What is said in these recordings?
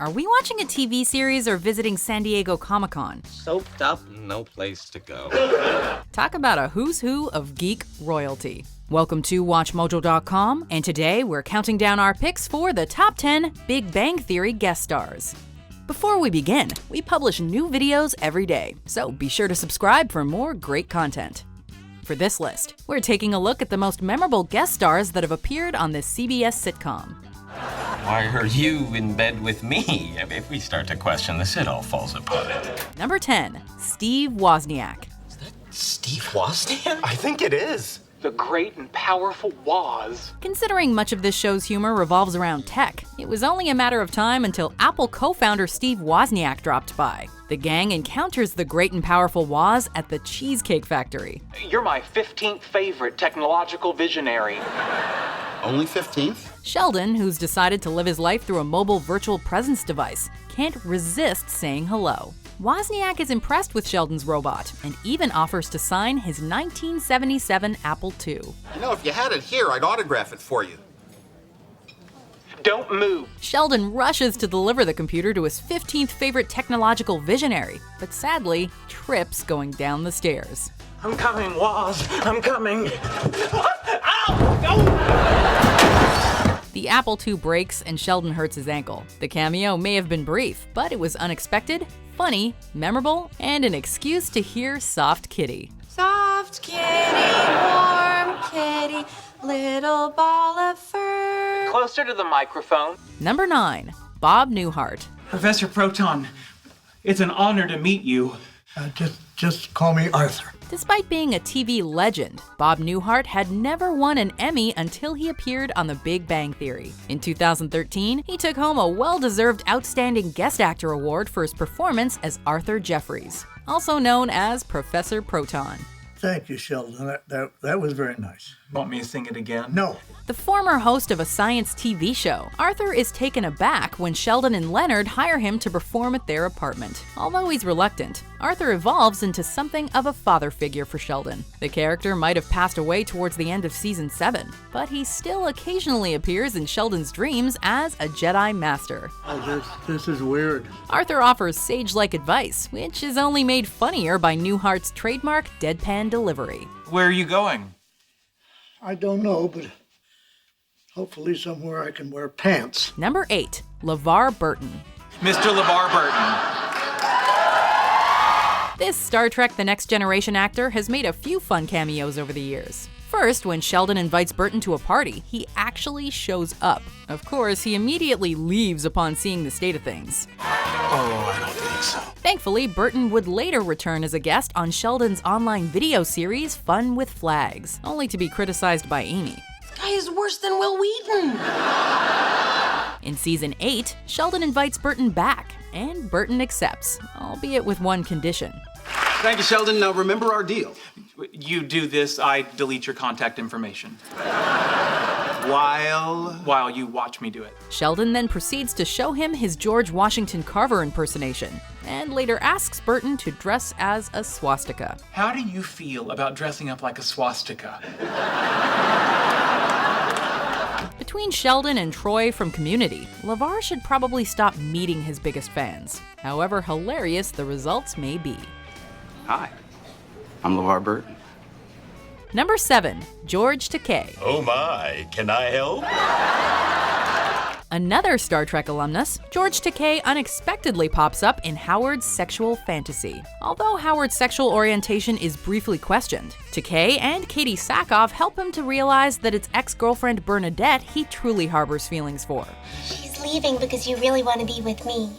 Are we watching a TV series or visiting San Diego Comic-Con? Soaped up, no place to go. Talk about a who's who of geek royalty. Welcome to WatchMojo.com, and today we're counting down our picks for the top 10 Big Bang Theory guest stars. Before we begin, we publish new videos every day, so be sure to subscribe for more great content. For this list, we're taking a look at the most memorable guest stars that have appeared on this CBS sitcom. Why are you in bed with me? If we start to question this, it all falls apart. Number 10, Steve Wozniak. Is that Steve Wozniak? I think it is. The great and powerful Woz. Considering much of this show's humor revolves around tech, it was only a matter of time until Apple co-founder Steve Wozniak dropped by. The gang encounters the great and powerful Woz at the Cheesecake Factory. You're my 15th favorite technological visionary. Only 15th? Sheldon, who's decided to live his life through a mobile virtual presence device, can't resist saying hello. Wozniak is impressed with Sheldon's robot and even offers to sign his 1977 Apple II. You know, if you had it here, I'd autograph it for you. Don't move. Sheldon rushes to deliver the computer to his 15th favorite technological visionary, but sadly, trips going down the stairs. I'm coming, Woz. I'm coming. Ow! No! The Apple II breaks and Sheldon hurts his ankle. The cameo may have been brief, but it was unexpected, funny, memorable, and an excuse to hear Soft Kitty. Soft kitty, warm kitty, little ball of fur. Closer to the microphone. Number 9, Bob Newhart. Professor Proton, it's an honor to meet you. Just call me Arthur. Despite being a TV legend, Bob Newhart had never won an Emmy until he appeared on The Big Bang Theory. In 2013, he took home a well-deserved Outstanding Guest Actor award for his performance as Arthur Jeffries, also known as Professor Proton. Thank you, Sheldon. That was very nice. Want me to sing it again? No. The former host of a science TV show, Arthur is taken aback when Sheldon and Leonard hire him to perform at their apartment. Although he's reluctant, Arthur evolves into something of a father figure for Sheldon. The character might have passed away towards the end of season 7, but he still occasionally appears in Sheldon's dreams as a Jedi Master. This is weird. Arthur offers sage-like advice, which is only made funnier by Newhart's trademark deadpan delivery. Where are you going? I don't know, but hopefully somewhere I can wear pants. Number 8, LeVar Burton. Mr. LeVar Burton. This Star Trek The Next Generation actor has made a few fun cameos over the years. First, when Sheldon invites Burton to a party, he actually shows up. Of course, he immediately leaves upon seeing the state of things. Oh, I don't think so. Thankfully, Burton would later return as a guest on Sheldon's online video series Fun with Flags, only to be criticized by Amy. This guy is worse than Wil Wheaton. In season 8, Sheldon invites Burton back, and Burton accepts, albeit with one condition. Thank you, Sheldon. Now remember our deal. You do this, I delete your contact information. While you watch me do it. Sheldon then proceeds to show him his George Washington Carver impersonation, and later asks Burton to dress as a swastika. How do you feel about dressing up like a swastika? Between Sheldon and Troy from Community, LeVar should probably stop meeting his biggest fans, however hilarious the results may be. Hi, I'm LeVar Burton. Number 7, George Takei. Oh my, can I help? Another Star Trek alumnus, George Takei unexpectedly pops up in Howard's sexual fantasy. Although Howard's sexual orientation is briefly questioned, Takei and Katee Sackhoff help him to realize that it's ex-girlfriend Bernadette he truly harbors feelings for. She's leaving because you really want to be with me.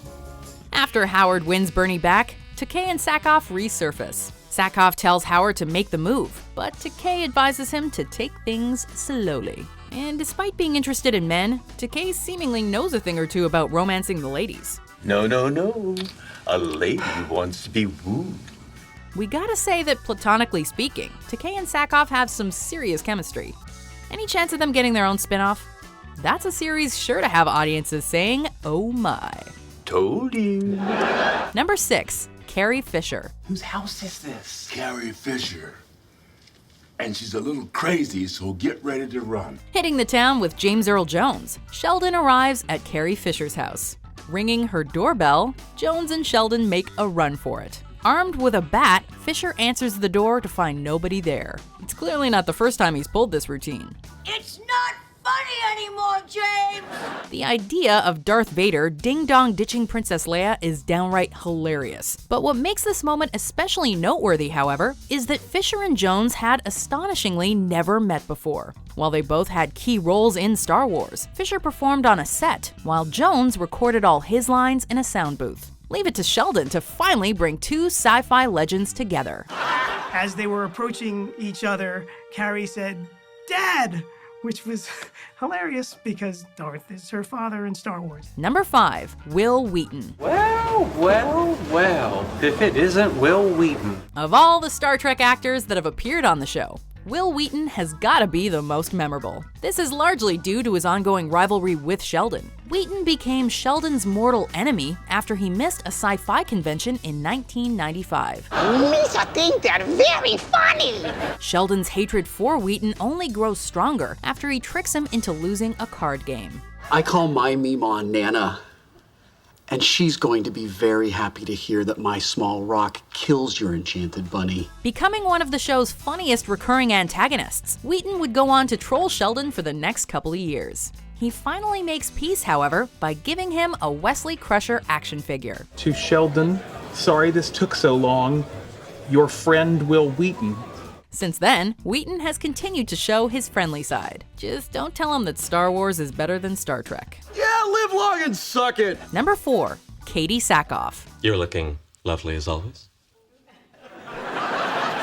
After Howard wins Bernie back, Takei and Sackhoff resurface. Sackhoff tells Howard to make the move, but Takei advises him to take things slowly. And despite being interested in men, Takei seemingly knows a thing or two about romancing the ladies. No. A lady wants to be wooed. We gotta say that platonically speaking, Takei and Sackhoff have some serious chemistry. Any chance of them getting their own spin-off? That's a series sure to have audiences saying, oh my. Told you. Number 6, Carrie Fisher. Whose house is this? Carrie Fisher. And she's a little crazy, so get ready to run. Hitting the town with James Earl Jones, Sheldon arrives at Carrie Fisher's house. Ringing her doorbell, Jones and Sheldon make a run for it. Armed with a bat, Fisher answers the door to find nobody there. It's clearly not the first time he's pulled this routine. It's not funny anymore, James! The idea of Darth Vader ding-dong ditching Princess Leia is downright hilarious. But what makes this moment especially noteworthy, however, is that Fisher and Jones had astonishingly never met before. While they both had key roles in Star Wars, Fisher performed on a set, while Jones recorded all his lines in a sound booth. Leave it to Sheldon to finally bring two sci-fi legends together. As they were approaching each other, Carrie said, "Dad!" which was hilarious because Darth is her father in Star Wars. Number 5, Wil Wheaton. Well, if it isn't Wil Wheaton. Of all the Star Trek actors that have appeared on the show, Wil Wheaton has gotta be the most memorable. This is largely due to his ongoing rivalry with Sheldon. Wheaton became Sheldon's mortal enemy after he missed a sci-fi convention in 1995. Lisa think they're very funny. Sheldon's hatred for Wheaton only grows stronger after he tricks him into losing a card game. I call my Meemaw Nana, and she's going to be very happy to hear that my small rock kills your enchanted bunny. Becoming one of the show's funniest recurring antagonists, Wheaton would go on to troll Sheldon for the next couple of years. He finally makes peace, however, by giving him a Wesley Crusher action figure. To Sheldon, sorry this took so long. Your friend Wil Wheaton. Since then, Wheaton has continued to show his friendly side. Just don't tell him that Star Wars is better than Star Trek. Yeah, live long and suck it. Number 4, Katee Sackhoff. You're looking lovely as always.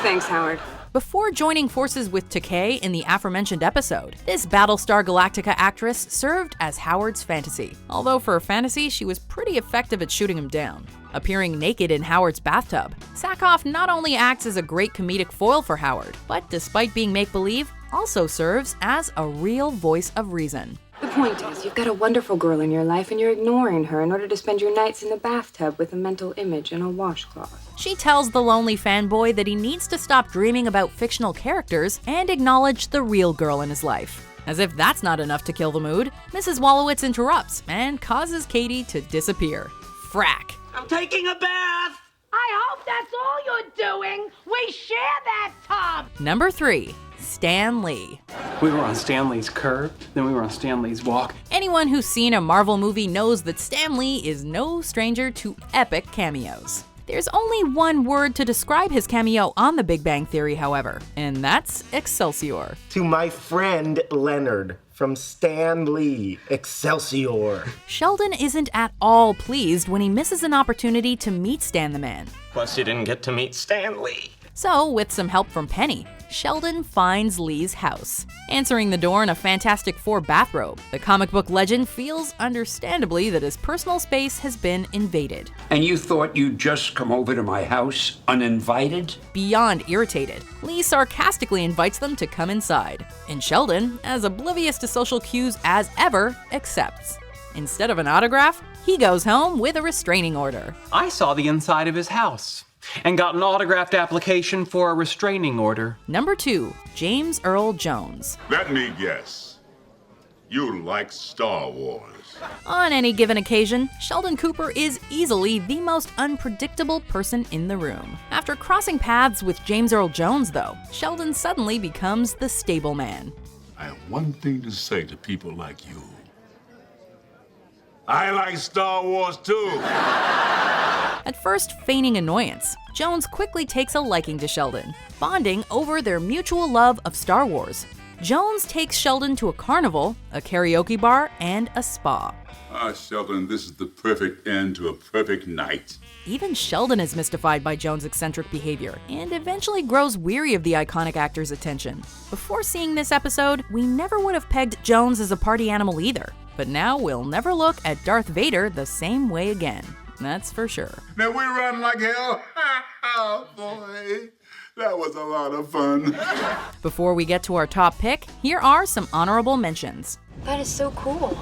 Thanks, Howard. Before joining forces with Takei in the aforementioned episode, this Battlestar Galactica actress served as Howard's fantasy. Although for a fantasy, she was pretty effective at shooting him down. Appearing naked in Howard's bathtub, Sackhoff not only acts as a great comedic foil for Howard, but despite being make-believe, also serves as a real voice of reason. The point is, you've got a wonderful girl in your life and you're ignoring her in order to spend your nights in the bathtub with a mental image and a washcloth. She tells the lonely fanboy that he needs to stop dreaming about fictional characters and acknowledge the real girl in his life. As if that's not enough to kill the mood, Mrs. Wolowitz interrupts and causes Katee to disappear. Frack. I'm taking a bath. I hope that's all you're doing. We share that tub. Number 3, Stan Lee. We were on Stan Lee's curve, then we were on Stan Lee's walk. Anyone who's seen a Marvel movie knows that Stan Lee is no stranger to epic cameos. There's only one word to describe his cameo on The Big Bang Theory, however, and that's Excelsior. To my friend Leonard from Stan Lee, Excelsior. Sheldon isn't at all pleased when he misses an opportunity to meet Stan the Man. Plus, you didn't get to meet Stan Lee. So, with some help from Penny, Sheldon finds Lee's house. Answering the door in a Fantastic Four bathrobe, the comic book legend feels understandably that his personal space has been invaded. And you thought you'd just come over to my house uninvited? Beyond irritated, Lee sarcastically invites them to come inside. And Sheldon, as oblivious to social cues as ever, accepts. Instead of an autograph, he goes home with a restraining order. I saw the inside of his house and got an autographed application for a restraining order. Number 2, James Earl Jones. Let me guess. You like Star Wars. On any given occasion, Sheldon Cooper is easily the most unpredictable person in the room. After crossing paths with James Earl Jones, though, Sheldon suddenly becomes the stable man. I have one thing to say to people like you. I like Star Wars too. At first feigning annoyance, Jones quickly takes a liking to Sheldon, bonding over their mutual love of Star Wars. Jones takes Sheldon to a carnival, a karaoke bar, and a spa. Sheldon, this is the perfect end to a perfect night. Even Sheldon is mystified by Jones' eccentric behavior and eventually grows weary of the iconic actor's attention. Before seeing this episode, we never would have pegged Jones as a party animal either. But now we'll never look at Darth Vader the same way again. That's for sure. Now we run like hell. Oh, boy. That was a lot of fun. Before we get to our top pick, here are some honorable mentions. That is so cool.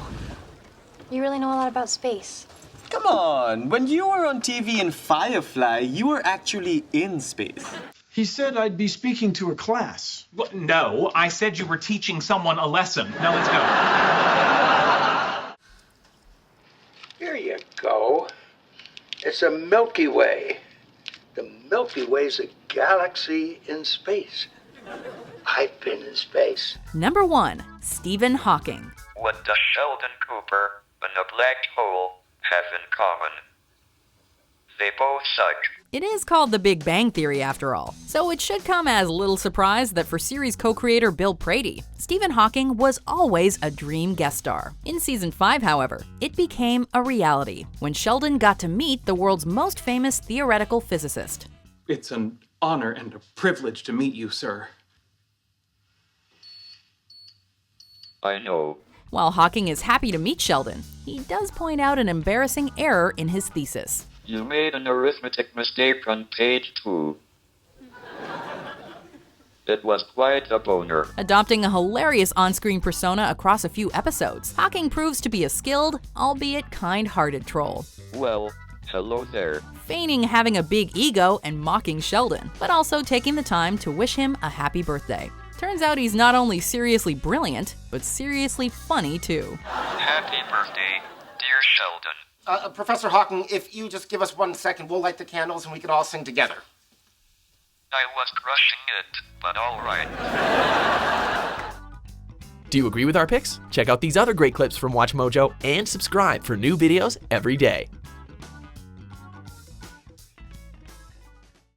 You really know a lot about space. Come on, when you were on TV in Firefly, you were actually in space. He said I'd be speaking to a class. Well, no, I said you were teaching someone a lesson. Now let's go. Here you go. It's a Milky Way. The Milky Way's a galaxy in space. I've been in space. Number 1. Stephen Hawking. What does Sheldon Cooper and a black hole have in common? They both suck. It is called The Big Bang Theory after all, so it should come as little surprise that for series co-creator Bill Prady, Stephen Hawking was always a dream guest star. In season 5, however, it became a reality when Sheldon got to meet the world's most famous theoretical physicist. It's an honor and a privilege to meet you, sir. I know. While Hawking is happy to meet Sheldon, he does point out an embarrassing error in his thesis. You made an arithmetic mistake on page 2. It was quite a boner. Adopting a hilarious on-screen persona across a few episodes, Hawking proves to be a skilled, albeit kind-hearted troll. Well, hello there. Feigning having a big ego and mocking Sheldon, but also taking the time to wish him a happy birthday. Turns out he's not only seriously brilliant, but seriously funny too. Happy birthday, dear Sheldon. Professor Hawking, if you just give us 1 second, we'll light the candles and we can all sing together. I was crushing it, but all right. Do you agree with our picks? Check out these other great clips from WatchMojo and subscribe for new videos every day.